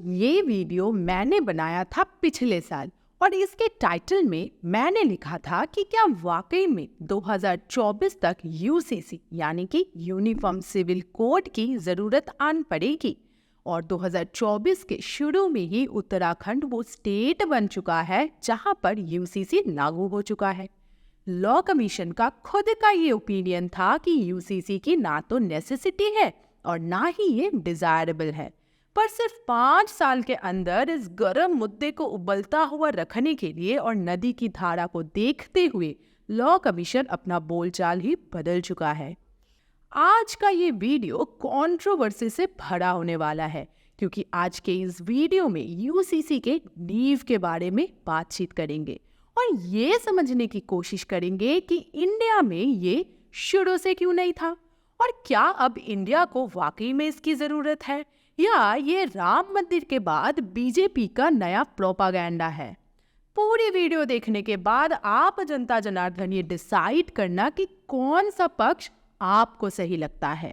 ये वीडियो मैंने बनाया था पिछले साल और इसके टाइटल में मैंने लिखा था कि क्या वाकई में 2024 तक यूसीसी यानी कि यूनिफॉर्म सिविल कोड की जरूरत आन पड़ेगी। और 2024 के शुरू में ही उत्तराखंड वो स्टेट बन चुका है जहां पर यूसीसी लागू हो चुका है। लॉ कमीशन का खुद का ये ओपिनियन था कि यूसीसी की ना तो नेसेसिटी है और ना ही ये डिजायरेबल है। पर सिर्फ 5 साल के अंदर इस गर्म मुद्दे को उबलता हुआ रखने के लिए और नदी की धारा को देखते हुए लॉ कमीशन अपना बोलचाल ही बदल चुका है। आज का ये वीडियो कंट्रोवर्सी से भरा होने वाला है क्योंकि आज के इस वीडियो में यूसीसी के नींव के बारे में बातचीत करेंगे और ये समझने की कोशिश करेंगे कि इंडिया में ये शुरू से क्यों नहीं था और क्या अब इंडिया को वाकई में इसकी जरूरत है या ये राम मंदिर के बाद बीजेपी का नया प्रोपागेंडा है। पूरी वीडियो देखने के बाद आप जनता जनार्दन ये डिसाइड करना कि कौन सा पक्ष आपको सही लगता है।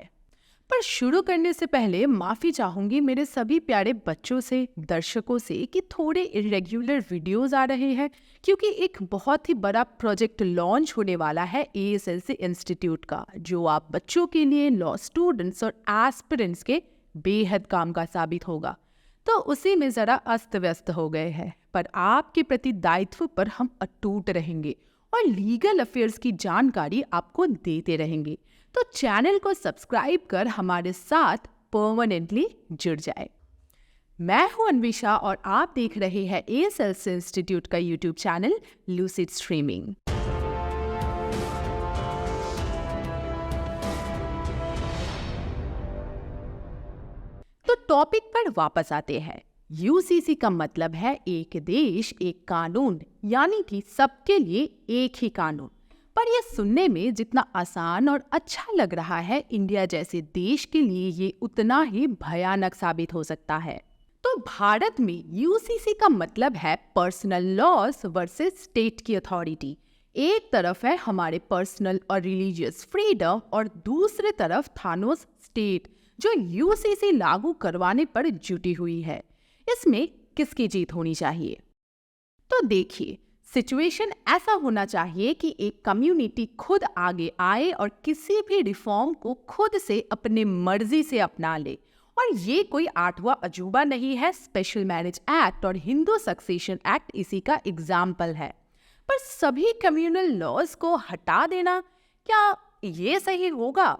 पर शुरू करने से पहले माफी चाहूंगी मेरे सभी प्यारे बच्चों से, दर्शकों से कि थोड़े इरेग्युलर वीडियोस आ रहे हैं क्योंकि एक बहुत ही बड़ा प्रोजेक्ट लॉन्च होने वाला है एएसएलसी इंस्टीट्यूट का, जो आप बच्चों के लिए, लॉ स्टूडेंट्स और एस्पिरेंट्स के बेहद काम का साबित होगा। तो उसी में जरा अस्त व्यस्त हो गए हैं, पर आपके प्रति दायित्व पर हम अटूट रहेंगे और लीगल अफेयर्स की जानकारी आपको देते रहेंगे। तो चैनल को सब्सक्राइब कर हमारे साथ परमानेंटली जुड़ जाए। मैं हूं अन्विषा और आप देख रहे हैं एएसएलसी इंस्टीट्यूट का यूट्यूब चैनल लूसिड स्ट्रीमिंग। तो टॉपिक पर वापस आते हैं। यूसीसी का मतलब है एक देश एक कानून, यानी कि सबके लिए एक ही कानून। पर यह सुनने में जितना आसान और अच्छा लग रहा है, इंडिया जैसे देश के लिए ये उतना ही भयानक साबित हो सकता है। तो भारत में यूसीसी का मतलब है पर्सनल लॉस वर्सेस स्टेट की अथॉरिटी। एक तरफ है हमारे पर्सनल और रिलीजियस फ्रीडम और दूसरी तरफ थानोस स्टेट जो यूसीसी लागू करवाने पर जुटी हुई है। इसमें किसकी जीत होनी चाहिए? तो देखिए, सिचुएशन ऐसा होना चाहिए कि एक कम्युनिटी खुद आगे आए और किसी भी रिफॉर्म को खुद से अपने मर्जी से अपना ले। और ये कोई 8वां अजूबा नहीं है। स्पेशल मैरिज एक्ट और हिंदू सक्सेशन एक्ट इसी का एग्जाम्पल है। पर सभी कम्युनल लॉज को हटा देना, क्या ये सही होगा?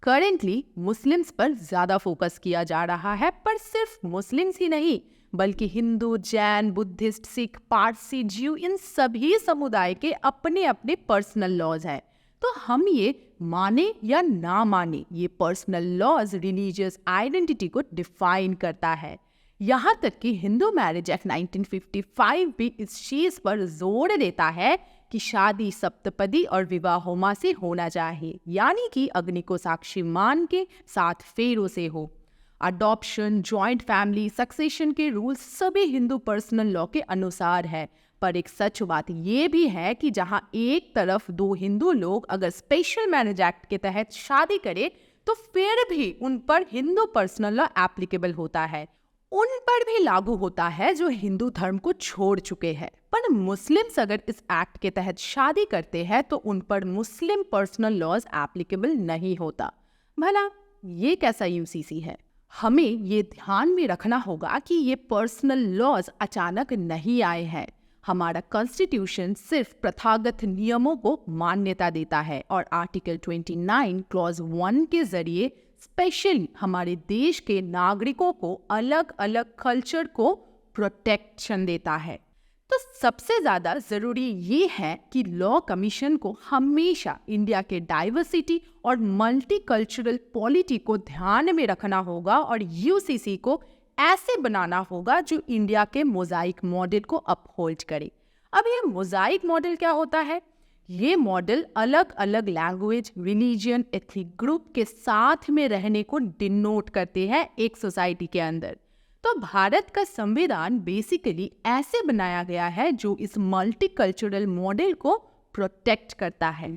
करेंटली मुस्लिम्स पर ज्यादा फोकस किया जा रहा है, पर सिर्फ मुस्लिम्स ही नहीं बल्कि हिंदू, जैन, बुद्धिस्ट, सिख, पारसी, ज्यू, इन सभी समुदाय के अपने अपने पर्सनल लॉज हैं। तो हम ये माने या ना माने, ये पर्सनल लॉज रिलीजियस आइडेंटिटी को डिफाइन करता है। यहाँ तक कि हिंदू मैरिज एक्ट 1955 भी इस चीज पर जोर देता है कि शादी सप्तपदी और विवाहोमा से होना चाहिए, यानी कि अग्नि को साक्षी मान के 7 फेरों से हो। अडॉप्शन, जॉइंट फैमिली, सक्सेशन के रूल्स सभी हिंदू पर्सनल लॉ के अनुसार है। पर एक सच बात ये भी है कि जहां एक तरफ 2 हिंदू लोग अगर स्पेशल मैरिज एक्ट के तहत शादी करें तो फिर भी उन पर हिंदू पर्सनल लॉ एप्लीकेबल होता है, उन पर भी लागू होता है जो हिंदू धर्म को छोड़ चुके हैं। पर मुस्लिम्स अगर इस एक्ट के तहत शादी करते हैं तो उन पर मुस्लिम पर्सनल लॉज एप्लीकेबल नहीं होता। भला ये कैसा यूसीसी है? हमें ये ध्यान में रखना होगा कि ये पर्सनल लॉज अचानक नहीं आए हैं। हमारा कॉन्स्टिट्यूशन सिर्फ प्रथागत नियमों को मान्यता देता है और आर्टिकल 29 क्लॉज 1 के जरिए स्पेशली हमारे देश के नागरिकों को अलग अलग कल्चर को प्रोटेक्शन देता है। तो सबसे ज्यादा जरूरी ये है कि लॉ कमीशन को हमेशा इंडिया के डाइवर्सिटी और मल्टीकल्चरल पॉलिटी को ध्यान में रखना होगा और यूसीसी को ऐसे बनाना होगा जो इंडिया के मोजाइक मॉडल को अपहोल्ड करे। अब ये मोजाइक मॉडल क्या होता है? ये मॉडल अलग अलग लैंग्वेज, रिलीजन, एथनिक ग्रुप के साथ में रहने को डिनोट करते हैं एक सोसाइटी के अंदर। तो भारत का संविधान बेसिकली ऐसे बनाया गया है जो इस मल्टीकल्चरल मॉडल को प्रोटेक्ट करता है।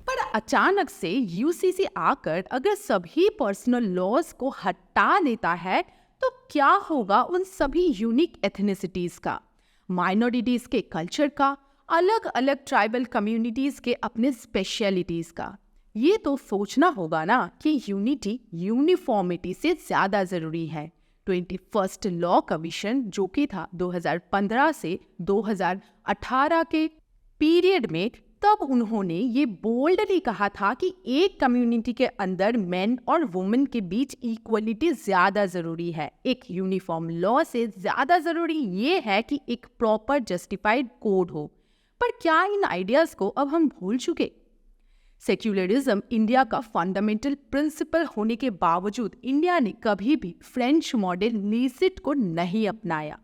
पर अचानक से यूसीसी आकर अगर सभी पर्सनल लॉज को हटा देता है तो क्या होगा उन सभी यूनिक एथनिसिटीज का, माइनॉरिटीज के कल्चर का, अलग अलग ट्राइबल कम्युनिटीज के अपने स्पेशलिटीज का? ये तो सोचना होगा ना कि यूनिटी यूनिफॉर्मिटी से ज्यादा जरूरी है। 21st लॉ कमीशन जो कि था 2015 से 2018 के पीरियड में, तब उन्होंने ये बोल्डली कहा था कि एक कम्युनिटी के अंदर मेन और वुमेन के बीच इक्वलिटी ज्यादा जरूरी है। एक यूनिफॉर्म लॉ से ज्यादा जरूरी ये है कि एक प्रॉपर जस्टिफाइड कोड हो। पर क्या इन आइडियाज को अब हम भूल चुके? सेक्युलरिज्म इंडिया का फंडामेंटल प्रिंसिपल होने के बावजूद इंडिया ने कभी भी फ्रेंच मॉडल लीसिट को नहीं अपनाया।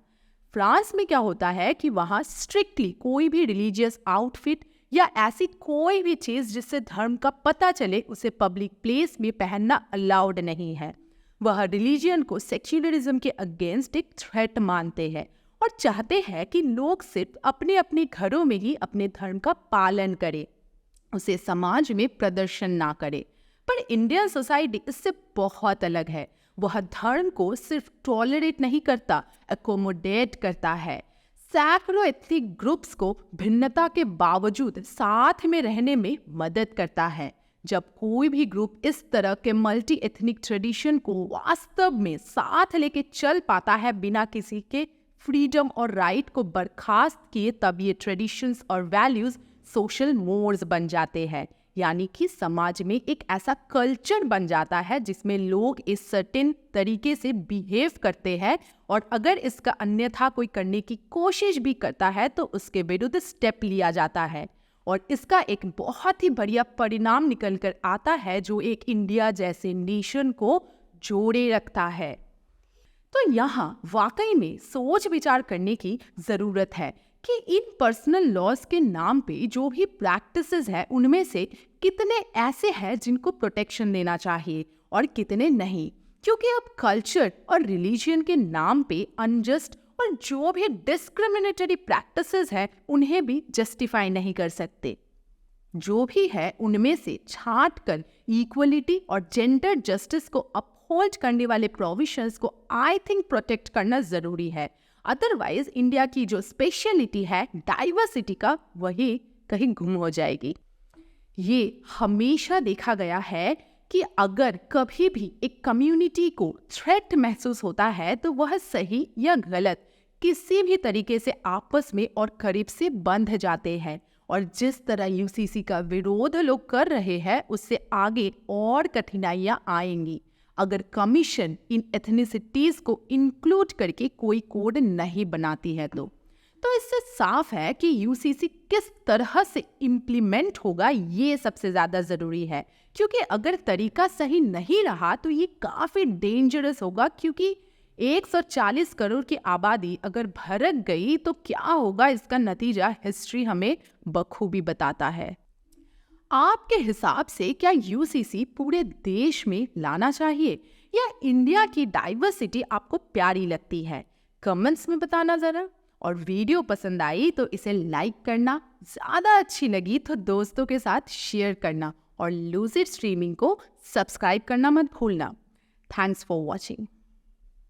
फ्रांस में क्या होता है कि वहां स्ट्रिक्टली कोई भी रिलीजियस आउटफिट या ऐसी कोई भी चीज जिससे धर्म का पता चले उसे पब्लिक प्लेस में पहनना अलाउड नहीं है। वह रिलीजियन को सेक्युलरिज्म के अगेंस्ट एक थ्रेट मानते हैं और चाहते हैं कि लोग सिर्फ अपने अपने घरों में ही अपने धर्म का पालन करें, उसे समाज में प्रदर्शन ना करे। पर इंडियन सोसाइटी इससे बहुत अलग है। वह धर्म को सिर्फ टॉलरेट नहीं करता, एकोमोडेट करता है। सैकड़ों एथनिक ग्रुप्स को भिन्नता के बावजूद साथ में रहने में मदद करता है। जब कोई भी ग्रुप इस तरह के मल्टी एथनिक ट्रेडिशन को वास्तव में साथ लेके चल पाता है बिना किसी के फ्रीडम और राइट को बर्खास्त किए, तब ये ट्रेडिशंस और वैल्यूज सोशल मोर्स बन जाते हैं। यानी कि समाज में एक ऐसा कल्चर बन जाता है जिसमें लोग इस सर्टेन तरीके से बिहेव करते हैं और अगर इसका अन्यथा कोई करने की कोशिश भी करता है तो उसके विरुद्ध स्टेप लिया जाता है। और इसका एक बहुत ही बढ़िया परिणाम निकल कर आता है जो एक इंडिया जैसे नेशन को जोड़े रखता है। तो यहाँ वाकई में सोच विचार करने की जरूरत है कि इन पर्सनल लॉज के नाम पे जो भी प्रैक्टिसेस है उनमें से कितने ऐसे हैं जिनको प्रोटेक्शन देना चाहिए और कितने नहीं। क्योंकि अब कल्चर और रिलीजन के नाम पे अनजस्ट और जो भी डिस्क्रिमिनेटरी प्रैक्टिसेस है उन्हें भी जस्टिफाई नहीं कर सकते। जो भी है उनमें से छांट कर इक्वलिटी और जेंडर जस्टिस को अपहोल्ड करने वाले प्रोविजंस को आई थिंक प्रोटेक्ट करना जरूरी है। अदरवाइज इंडिया की जो स्पेशलिटी है डाइवर्सिटी का, वही कहीं गुम हो जाएगी। ये हमेशा देखा गया है कि अगर कभी भी एक कम्युनिटी को थ्रेट महसूस होता है तो वह सही या गलत किसी भी तरीके से आपस में और करीब से बंध जाते हैं। और जिस तरह यूसीसी का विरोध लोग कर रहे हैं उससे आगे और कठिनाइयां आएंगी अगर कमीशन इन एथनिसिटीज को इंक्लूड करके कोई कोड नहीं बनाती है। तो इससे साफ है कि यूसीसी किस तरह से इम्प्लीमेंट होगा ये सबसे ज्यादा जरूरी है। क्योंकि अगर तरीका सही नहीं रहा तो ये काफी डेंजरस होगा। क्योंकि 140 करोड़ की आबादी अगर भड़क गई तो क्या होगा, इसका नतीजा हिस्ट्री हमें बखूबी बताता है। आपके हिसाब से क्या यूसीसी पूरे देश में लाना चाहिए या इंडिया की डाइवर्सिटी आपको प्यारी लगती है? कमेंट्स में बताना जरा। और वीडियो पसंद आई तो इसे लाइक करना, ज्यादा अच्छी लगी तो दोस्तों के साथ शेयर करना और लूसिड स्ट्रीमिंग को सब्सक्राइब करना मत भूलना। Thanks for watching.